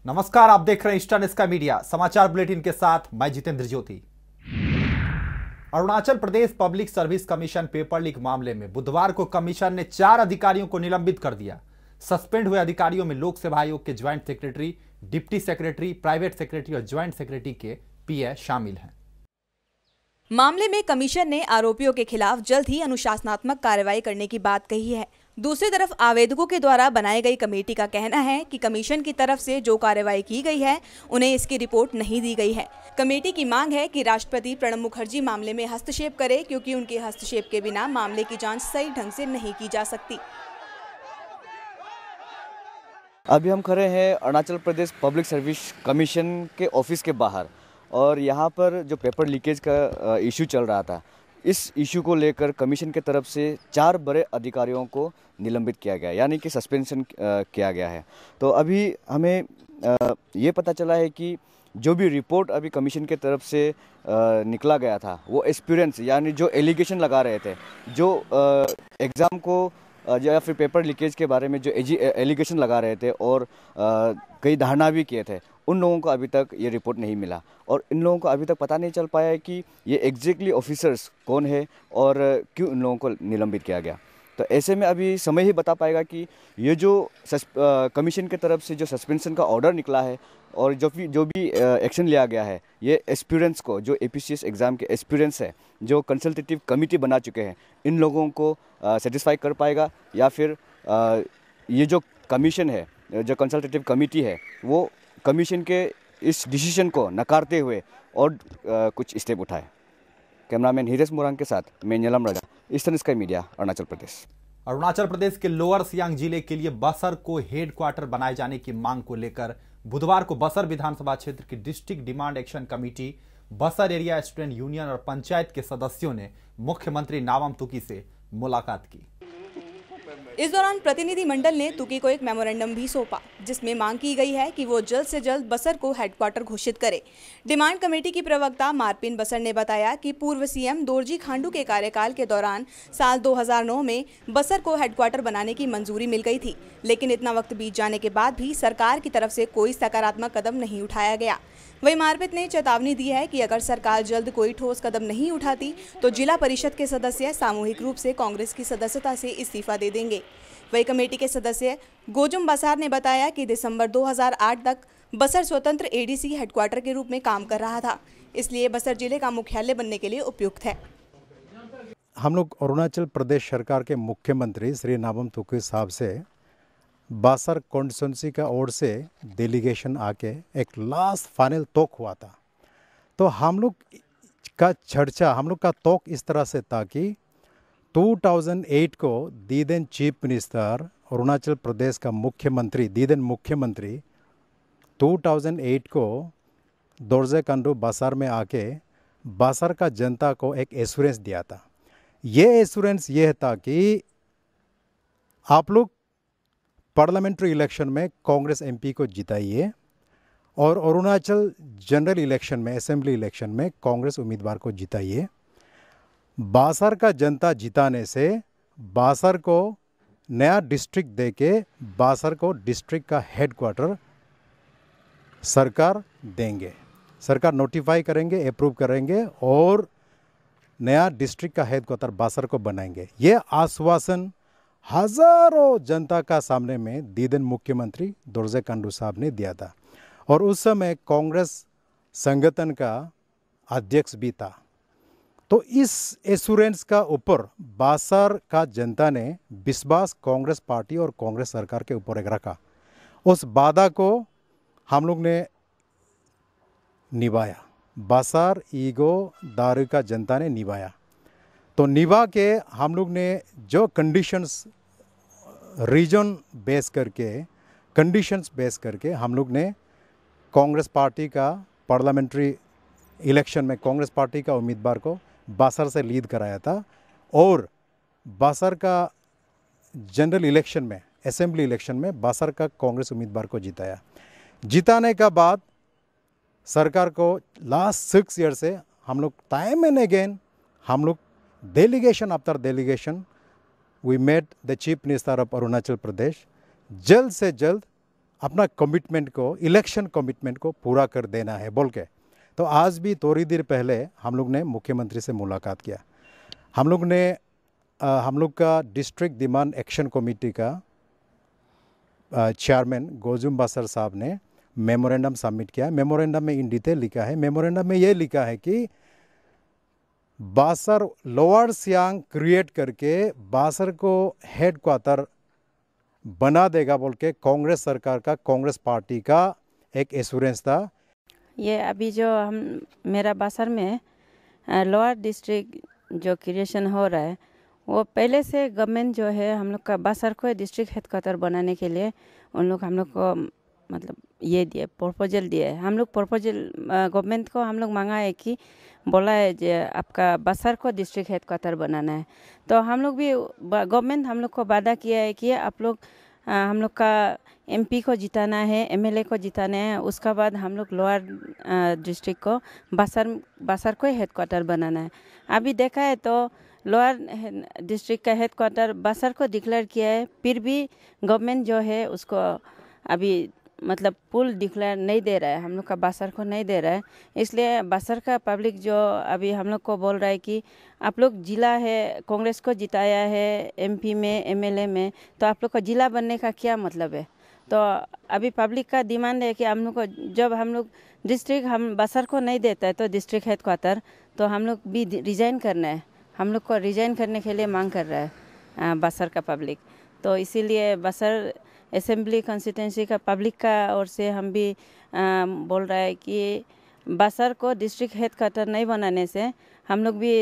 नमस्कार, आप देख रहे हैं ईस्टर्न स्काई मीडिया समाचार बुलेटिन के साथ मैं Jitendra Jyoti. Arunachal Pradesh public service commission paper leak मामले में बुधवार को कमीशन ने 4 अधिकारियों को निलंबित कर दिया। सस्पेंड हुए अधिकारियों में लोक सेवा आयोग के joint secretary, deputy secretary, private secretary और ज्वाइंट सेक्रेटरी के पीए शामिल हैं। मामले में कमीशन ने आरोपियों के खिलाफ जल्द ही अनुशासनात्मक कार्रवाई करने की बात कही है। दूसरी तरफ आवेदकों के द्वारा बनाई गई कमेटी का कहना है कि कमीशन की तरफ से जो कार्रवाई की गई है उन्हें इसकी रिपोर्ट नहीं दी गई है। कमेटी की मांग है कि राष्ट्रपति प्रणब मुखर्जी मामले में हस्तक्षेप करे, क्योंकि उनके हस्तक्षेप के बिना मामले की जांच सही ढंग से नहीं की जा सकती। अभी हम खड़े हैं Arunachal Pradesh public service commission के ऑफिस के बाहर, और यहाँ पर जो पेपर लीकेज का इशू चल रहा था, इस इशू को लेकर कमीशन की तरफ से 4 बड़े अधिकारियों को निलंबित किया गया, यानी कि सस्पेंशन किया गया है। तो अभी हमें ये पता चला है कि जो भी रिपोर्ट अभी कमीशन की तरफ से निकला गया था, वो एक्सपीरियंस यानी जो एलिगेशन लगा रहे थे, जो एग्ज़ाम को या फिर पेपर लीकेज के बारे में जो एलिगेशन लगा रहे थे और कई धारणा भी किए थे, उन लोगों को अभी तक ये रिपोर्ट नहीं मिला, और इन लोगों को अभी तक पता नहीं चल पाया है कि ये एग्जैक्टली ऑफिसर्स कौन है और क्यों इन लोगों को निलंबित किया गया। तो ऐसे में अभी समय ही बता पाएगा कि ये जो कमीशन की तरफ से जो सस्पेंशन का ऑर्डर निकला है और जो भी एक्शन लिया गया है, ये एक्सपीरियंस को, जो एपीसीएस एग्ज़ाम के एक्सपीरियंस है, जो कंसल्टेटिव कमेटी बना चुके हैं, इन लोगों को सेटिस्फाई कर पाएगा, या फिर ये जो कमीशन है, जो कंसल्टेटिव कमेटी है, वो कमीशन के इस डिसीजन को नकारते हुए और कुछ स्टेप उठाए। कैमरामैन हीरेस मोरांग के साथ मैं नीलम राजा, eastern Sky media, Arunachal Pradesh. Arunachal Pradesh के लोअर सियांग जिले के लिए बसर को हेडक्वार्टर बनाए जाने की मांग को लेकर बुधवार को बसर विधानसभा क्षेत्र की डिस्ट्रिक्ट डिमांड एक्शन कमेटी, बसर एरिया स्टूडेंट यूनियन और पंचायत के सदस्यों ने मुख्यमंत्री नाबम तुकी से मुलाकात की। इस दौरान प्रतिनिधि मंडल ने तुकी को एक मेमोरेंडम भी सौंपा, जिसमें मांग की गई है कि वो जल्द से जल्द बसर को हेडक्वार्टर घोषित करे। डिमांड कमेटी की प्रवक्ता मार्पिन बसर ने बताया कि पूर्व सीएम दोरजी खांडू के कार्यकाल के दौरान साल 2009 में बसर को हेडक्वार्टर बनाने की मंजूरी मिल गई थी, लेकिन इतना वक्त बीत जाने के बाद भी सरकार की तरफ से कोई सकारात्मक कदम नहीं उठाया गया। वहीं मार्पित ने चेतावनी दी है कि अगर सरकार जल्द कोई ठोस कदम नहीं उठाती तो जिला परिषद के सदस्य सामूहिक रूप से कांग्रेस की सदस्यता से इस्तीफा दे देंगे। वही कमेटी के सदस्य गोजुम बसार ने बताया कि दिसंबर 2008 तक बसर स्वतंत्र एडीसी हेडक्वार्टर के रूप में काम कर रहा था, इसलिए बसर जिले का मुख्यालय बनने के लिए उपयुक्त है। हम लोग अरुणाचल प्रदेश सरकार के मुख्यमंत्री श्री नाबम तुकी साहब से बासर कॉन्स्टिट्यूंसी का ओर से डेलीगेशन आके एक लास्ट फाइनल टॉक हुआ था। तो हम लोग का चर्चा, हम लोग का टॉक इस तरह से था कि 2008 को दीदेन चीफ मिनिस्टर, अरुणाचल प्रदेश का मुख्यमंत्री, दीदेन मुख्यमंत्री 2008 को दोरजे कांडू बासर में आके बासर का जनता को एक एश्योरेंस दिया था। ये एश्योरेंस ये था कि आप लोग पार्लियामेंट्री इलेक्शन में कांग्रेस एमपी को जिताइए और अरुणाचल जनरल इलेक्शन में, असेंबली इलेक्शन में कांग्रेस उम्मीदवार को जिताइए। बासर का जनता जिताने से बासर को नया डिस्ट्रिक्ट देके बासर को डिस्ट्रिक्ट का हेडक्वार्टर सरकार देंगे, सरकार नोटिफाई करेंगे, अप्रूव करेंगे और नया डिस्ट्रिक्ट का हेडक्वार्टर बासर को बनाएंगे। ये आश्वासन हजारों जनता का सामने में दीदेन मुख्यमंत्री दोरजे कांडू साहब ने दिया था, और उस समय कांग्रेस संगठन का अध्यक्ष भी था। तो इस एश्योरेंस का ऊपर बासर का जनता ने विश्वास कांग्रेस पार्टी और कांग्रेस सरकार के ऊपर एक रखा। उस वादा को हम लोग ने निभाया, बासर ईगो दारू का जनता ने निभाया। तो निभा के हम लोग ने जो कंडीशंस रीजन बेस करके, कंडीशंस बेस करके हम लोग ने कांग्रेस पार्टी का पार्लियामेंट्री इलेक्शन में कांग्रेस पार्टी का उम्मीदवार को बासर से लीड कराया था, और बासर का जनरल इलेक्शन में, असेंबली इलेक्शन में बासर का कांग्रेस उम्मीदवार को जिताया। जिताने का बाद सरकार को लास्ट 6 ईयर से हम लोग टाइम एंड अगेन हम लोग delegation after delegation we met the chief minister of Arunachal Pradesh, जल्द से जल्द अपना कमिटमेंट को, इलेक्शन कमिटमेंट को पूरा कर देना है बोल के। तो आज भी थोड़ी देर पहले हम लोग ने मुख्यमंत्री से मुलाकात किया। हम लोग का डिस्ट्रिक्ट डिमांड एक्शन कमेटी का चेयरमैन गोजुम बासर साहब ने मेमोरेंडम सबमिट किया। मेमोरेंडम में इन डिटेल लिखा है, मेमोरेंडम में ये लिखा है कि बासर लोअर सियांग क्रिएट करके बासर को हेड क्वार्टर बना देगा बोल के कांग्रेस सरकार का, कांग्रेस पार्टी का एक एश्योरेंस था। ये अभी जो मेरा बासर में लोअर डिस्ट्रिक्ट जो क्रिएशन हो रहा है, वो पहले से गवर्नमेंट जो है हम लोग का बासर को डिस्ट्रिक्ट हेडक्वार्टर बनाने के लिए हम लोग को मतलब ये दिए, प्रपोजल दिए। हम लोग प्रपोजल गवर्नमेंट को हम लोग मांगा है कि बोला है जो आपका बासर को डिस्ट्रिक्ट हेडक्वार्टर बनाना है। तो हम लोग भी गवर्नमेंट हम लोग को वादा किया है कि आप लोग हम लोग का एमपी को जिताना है, एमएलए को जिताना है, उसका बाद हम लोग लोअर डिस्ट्रिक्ट को बासर को हेडक्वार्टर बनाना है। अभी देखा है तो लोअर डिस्ट्रिक्ट का हेडक्वार्टर बासर को डिक्लेयर किया है, फिर भी गवर्नमेंट जो है उसको अभी मतलब पुल डिक्लेयर नहीं दे रहा है, हम लोग का बासर को नहीं दे रहा है। इसलिए बासर का पब्लिक जो अभी हम लोग को बोल रहा है कि आप लोग जिला है, कांग्रेस को जिताया है एमपी में, एमएलए में, तो आप लोग को जिला बनने का क्या मतलब है। तो अभी पब्लिक का डिमांड है कि हम लोग को जब हम लोग डिस्ट्रिक्ट हम बासर को नहीं देता है तो डिस्ट्रिक्ट हेडक्वार्टर, तो हम लोग भी रिजाइन करना है। हम लोग को रिजाइन करने के लिए मांग कर रहा है बासर का पब्लिक। तो इसीलिए बासर असेंबली कॉन्स्टिट्यूंसी का पब्लिक का ओर से हम भी बोल रहा है कि बासर को डिस्ट्रिक्ट हेडक्वार्टर नहीं बनाने से हम लोग भी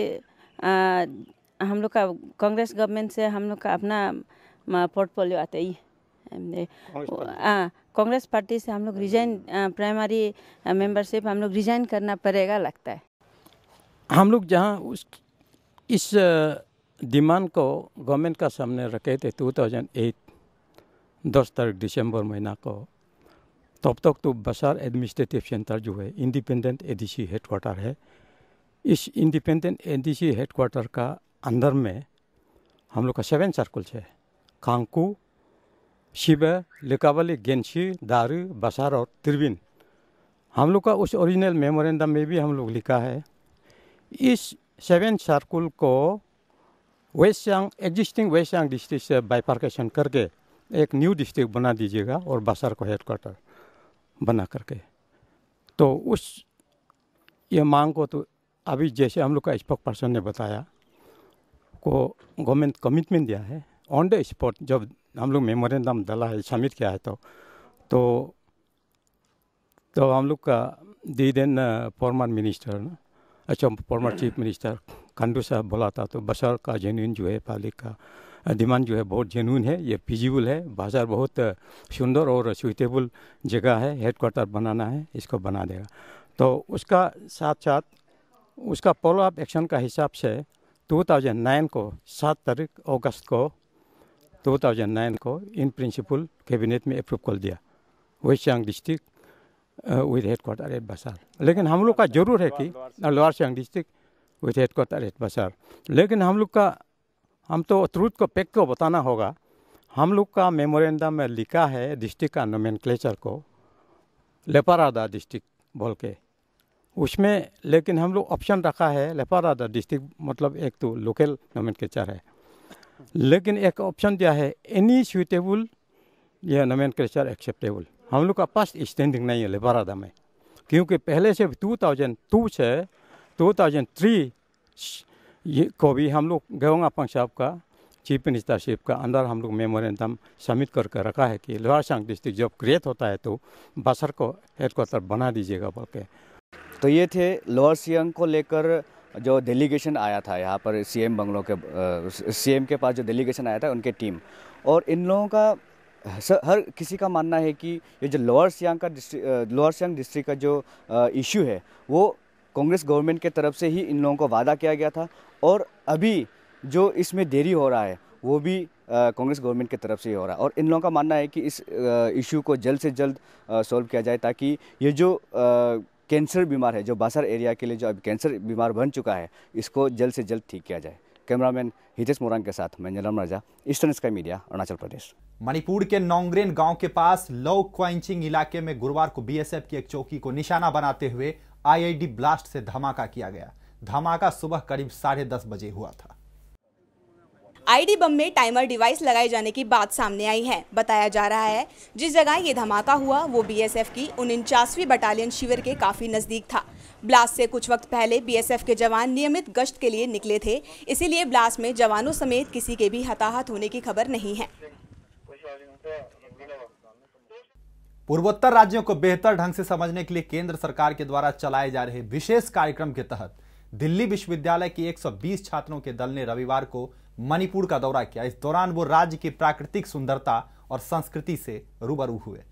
हम लोग का कांग्रेस गवर्नमेंट से हम लोग का अपना पोर्टफोलियो आता ही कांग्रेस पार्टी से हम लोग रिजाइन, प्राइमरी मेंबरशिप हम लोग रिजाइन करना पड़ेगा लगता है। हम लोग जहाँ इस डिमांड को गवर्नमेंट का सामने रखे थे 2008 10 तारीख दिसंबर महीना को, तब तक तो बासर एडमिनिस्ट्रेटिव सेंटर जो है इंडिपेंडेंट एडीसी हेडक्वार्टर है। इस इंडिपेंडेंट एडीसी हेडक्वार्टर का अंदर में हम लोग का 7 सर्कल्स है, खांकू, शिबे, लिकावली, गेंशी, दारू, बासर और तिरबिन। हम लोग का उस ओरिजिनल मेमोरेंडम में भी हम लोग लिखा है इस 7 सर्कल को west Siang, existing west Siang district से बाइफर्केशन करके एक न्यू डिस्ट्रिक्ट बना दीजिएगा और बासर को हेडक्वार्टर बना करके। तो उस ये मांग को तो अभी जैसे हम लोग का स्पोक पर्सन ने बताया को गवर्नमेंट कमिटमेंट दिया है ऑन द स्पॉट। जब हम लोग मेमोरेंडम डाला है, सबमिट किया है तो हम लोग का दी देन फॉर्मर मिनिस्टर, अच्छा फॉर्मर चीफ मिनिस्टर खंडू साहब बोला था, तो बासर का जेन्युइन जो है पब्लिक का डिमांड जो है बहुत जेन्युइन है, ये फिजिबल है। बासर बहुत सुंदर और सुइटेबल जगह है, हेडक्वार्टर बनाना है, इसको बना देगा। तो उसका साथ साथ उसका फॉलो अप एक्शन का हिसाब से 2009 को 7 तारीख अगस्त को 2009 को इन प्रिंसिपल कैबिनेट में अप्रूव कर दिया west Siang district with headquarter at Basar. लेकिन हम लोग का जरूर है कि lower Siang district with headquarter at Basar. लेकिन हम तो ट्रूथ को पैक को बताना होगा। हम लोग का मेमोरेंडम में लिखा है डिस्ट्रिक्ट का नोमेनक्लेचर को लेपारादा डिस्ट्रिक्ट बोल के उसमें, लेकिन हम लोग ऑप्शन रखा है लेपारादा डिस्ट्रिक्ट, मतलब एक तो लोकल नोमेनक्लेचर है, लेकिन एक ऑप्शन दिया है एनी सुइटेबल या नोमेनक्लेचर एक्सेप्टेबल। हम लोग का पास स्टैंडिंग नहीं है लेपारादा में, क्योंकि पहले से 2002 से 2003 ये को भी हम लोग गेवोंग अपांग साहब का चीफ मिनिस्टरशिप का अंदर हम लोग मेमोरेंडम सबमिट करके रखा है कि लोअर सियांग डिस्ट्रिक्ट जब क्रिएट होता है तो बासर को हेडक्वार्टर बना दीजिएगा बोल के। तो ये थे लोअर सियांग को लेकर जो डेलीगेशन आया था यहाँ पर सीएम बंगलों के सीएम के पास जो डेलीगेशन आया था उनके टीम, और इन लोगों का हर किसी का मानना है कि ये जो लोअर सियांग डिस्ट्रिक्ट का जो इशू है वो कांग्रेस गवर्नमेंट के तरफ से ही इन लोगों को वादा किया गया था, और अभी जो इसमें देरी हो रहा है वो भी कांग्रेस गवर्नमेंट की तरफ से ही हो रहा है। और इन लोगों का मानना है कि इस इशू को जल्द से जल्द सॉल्व किया जाए, ताकि ये जो कैंसर बीमार है, जो बासर एरिया के लिए जो अभी कैंसर बीमार बन चुका है, इसको जल्द से जल्द ठीक किया जाए। कैमरामैन हितेश मोरान के साथ मैं नीलम राजा, eastern Sky media, Arunachal Pradesh. Manipur के नोंगरेन गांव के पास लो क्वाइंचिंग इलाके में गुरुवार को बीएसएफ की एक चौकी को निशाना बनाते हुए आईईडी ब्लास्ट से धमाका किया गया। धमाका सुबह करीब 10:30 बजे हुआ था। आईडी बम में टाइमर डिवाइस लगाए जाने की बात सामने आई है। बताया जा रहा है जिस जगह ये धमाका हुआ वो बीएसएफ की 49वीं बटालियन शिविर के काफी नजदीक था। ब्लास्ट से कुछ वक्त पहले बीएसएफ के जवान नियमित गश्त के लिए निकले थे, इसीलिए ब्लास्ट में जवानों समेत किसी के भी हताहत होने की खबर नहीं है। पूर्वोत्तर राज्यों को बेहतर ढंग से समझने के लिए केंद्र सरकार के द्वारा चलाए जा रहे विशेष कार्यक्रम के तहत दिल्ली विश्वविद्यालय के 120 छात्रों के दल ने रविवार को मणिपुर का दौरा किया। इस दौरान वो राज्य की प्राकृतिक सुंदरता और संस्कृति से रूबरू हुए।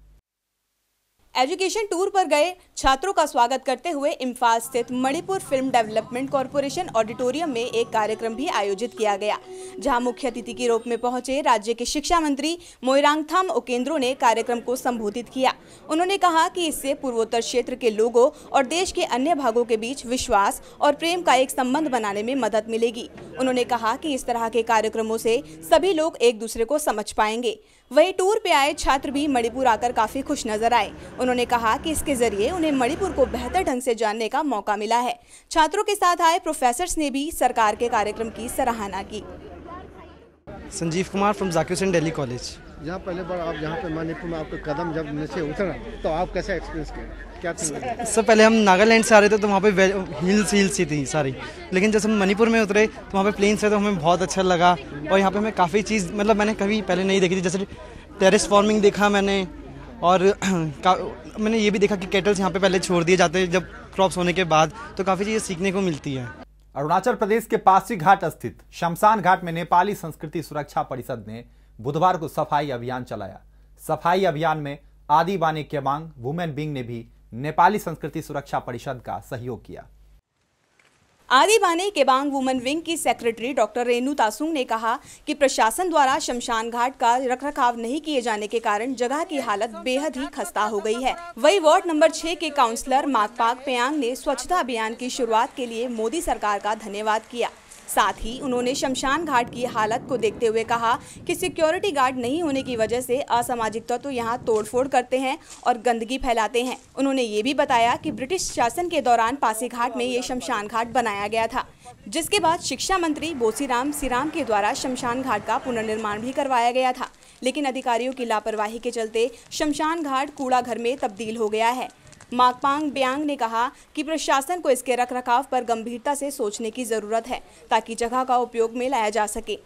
एजुकेशन टूर पर गए छात्रों का स्वागत करते हुए इम्फाल स्थित Manipur film development corporation auditorium में एक कार्यक्रम भी आयोजित किया गया, जहां मुख्य अतिथि के रूप में पहुंचे राज्य के शिक्षा मंत्री मोइरांगथाम ओकेंद्रो ने कार्यक्रम को संबोधित किया। उन्होंने कहा कि इससे पूर्वोत्तर क्षेत्र के लोगों और देश के अन्य भागों के बीच विश्वास और प्रेम का एक संबंध बनाने में मदद मिलेगी। उन्होंने कहा कि इस तरह के कार्यक्रमों से सभी लोग एक दूसरे को समझ पाएंगे। वहीं टूर पे आए छात्र भी मणिपुर आकर काफी खुश नजर आए। उन्होंने कहा कि इसके जरिए उन्हें मणिपुर को बेहतर ढंग से जानने का मौका मिला है। छात्रों के साथ आए प्रोफेसर्स ने भी सरकार के कार्यक्रम की सराहना की। Sanjeev Kumar from Zakir Hussain Delhi college. यहाँ पहले बार आप यहाँ पे मणिपुर में आपका कदम जब नीचे उतरा तो आप कैसे एक्सपीरियंस किया, क्या था? सर पहले हम नागालैंड से आ रहे थे तो वहाँ पे हिल्स ही थी सारी, लेकिन जब हम मणिपुर में उतरे तो वहाँ पे प्लेन्स थे तो हमें बहुत अच्छा लगा। और यहाँ पे हमें काफ़ी चीज़ मतलब मैंने कभी पहले नहीं देखी थी, जैसे टेरेस फार्मिंग देखा मैंने, और मैंने ये भी देखा कि केटल्स यहाँ पे पहले छोड़ दिए जाते हैं जब क्रॉप्स होने के बाद, तो काफ़ी चीज़ें सीखने को मिलती है। अरुणाचल प्रदेश के पासीघाट स्थित शमशान घाट में नेपाली संस्कृति सुरक्षा परिषद ने बुधवार को सफाई अभियान चलाया। सफाई अभियान में आदि बाने केबांग वुमेन विंग ने भी नेपाली संस्कृति सुरक्षा परिषद का सहयोग किया। आदि बाने केबांग वुमेन विंग की सेक्रेटरी डॉक्टर रेनू तासुंग ने कहा कि प्रशासन द्वारा शमशान घाट का रखरखाव नहीं किए जाने के कारण जगह की हालत बेहद ही खस्ता हो गई है। वही वार्ड नंबर 6 के काउंसलर माकपाक पेयांग ने स्वच्छता अभियान की शुरुआत के लिए मोदी सरकार का धन्यवाद किया। साथ ही उन्होंने शमशान घाट की हालत को देखते हुए कहा कि सिक्योरिटी गार्ड नहीं होने की वजह से असामाजिक तत्व यहां तोड़फोड़ करते हैं और गंदगी फैलाते हैं। उन्होंने ये भी बताया कि ब्रिटिश शासन के दौरान पासीघाट में ये शमशान घाट बनाया गया था, जिसके बाद शिक्षा मंत्री बोसीराम सिराम के द्वारा शमशान घाट का पुनर्निर्माण भी करवाया गया था, लेकिन अधिकारियों की लापरवाही के चलते शमशान घाट कूड़ा घर में तब्दील हो गया है। माकपांग ब्यांग ने कहा कि प्रशासन को इसके रखरखाव पर गंभीरता से सोचने की जरूरत है ताकि जगह का उपयोग में लाया जा सके।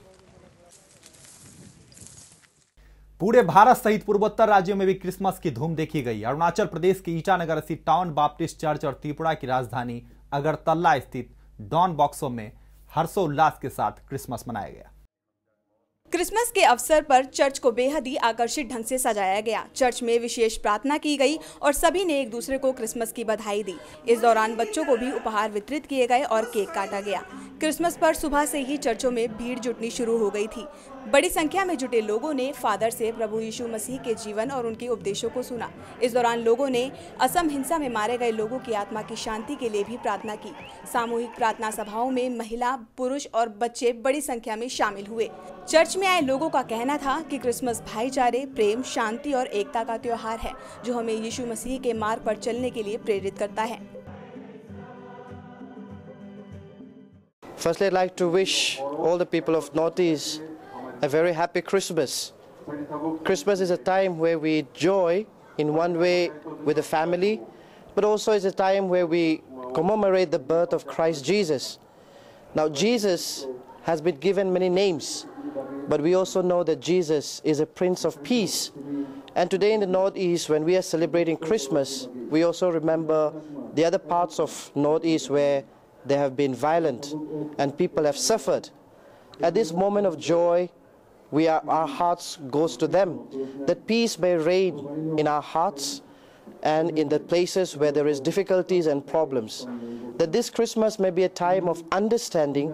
पूरे भारत सहित पूर्वोत्तर राज्यों में भी क्रिसमस की धूम देखी गई। अरुणाचल प्रदेश के ईटानगर स्थित टाउन बाप्टिस्ट चर्च और त्रिपुरा की राजधानी अगरतला स्थित डॉन बॉक्सो में हर्षोल्लास के साथ क्रिसमस मनाया गया। क्रिसमस के अवसर पर चर्च को बेहद ही आकर्षित ढंग से सजाया गया। चर्च में विशेष प्रार्थना की गई और सभी ने एक दूसरे को क्रिसमस की बधाई दी। इस दौरान बच्चों को भी उपहार वितरित किए गए और केक काटा गया। क्रिसमस पर सुबह से ही चर्चों में भीड़ जुटनी शुरू हो गई थी। बड़ी संख्या में जुटे लोगों ने फादर से प्रभु यीशु मसीह के जीवन और उनके उपदेशों को सुना। इस दौरान लोगों ने असम हिंसा में मारे गए लोगों की आत्मा की शांति के लिए भी प्रार्थना की। सामूहिक प्रार्थना सभाओं में महिला, पुरुष और बच्चे बड़ी संख्या में शामिल हुए। चर्च में आए लोगों का कहना था कि क्रिसमस भाईचारे, प्रेम, शांति और एकता का त्योहार है जो हमें यीशु मसीह के मार्ग पर चलने के लिए प्रेरित करता है। Firstly, I'd like to wish all the people of Northeast a very happy Christmas. Christmas is a time where we joy in one way with the family, but also is a time where we commemorate the birth of Christ Jesus. Now, Jesus has been given many names, but we also know that Jesus is a Prince of Peace. And today in the Northeast, when we are celebrating Christmas, we also remember the other parts of Northeast where there have been violent and people have suffered. At this moment of joy, our hearts goes to them, that peace may reign in our hearts and in the places where there is difficulties and problems. That this Christmas may be a time of understanding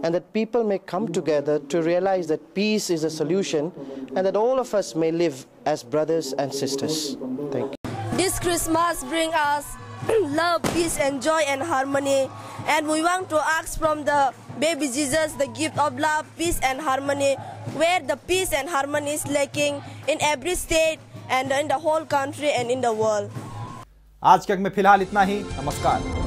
and that people may come together to realize that peace is a solution and that all of us may live as brothers and sisters. Thank you. This Christmas brings us love, peace, and joy and harmony. And we want to ask from the baby Jesus the gift of love, peace, and harmony, where the peace and harmony is lacking in every state and in the whole country and in the world. आज के अंक में फिलहाल इतना ही। नमस्कार।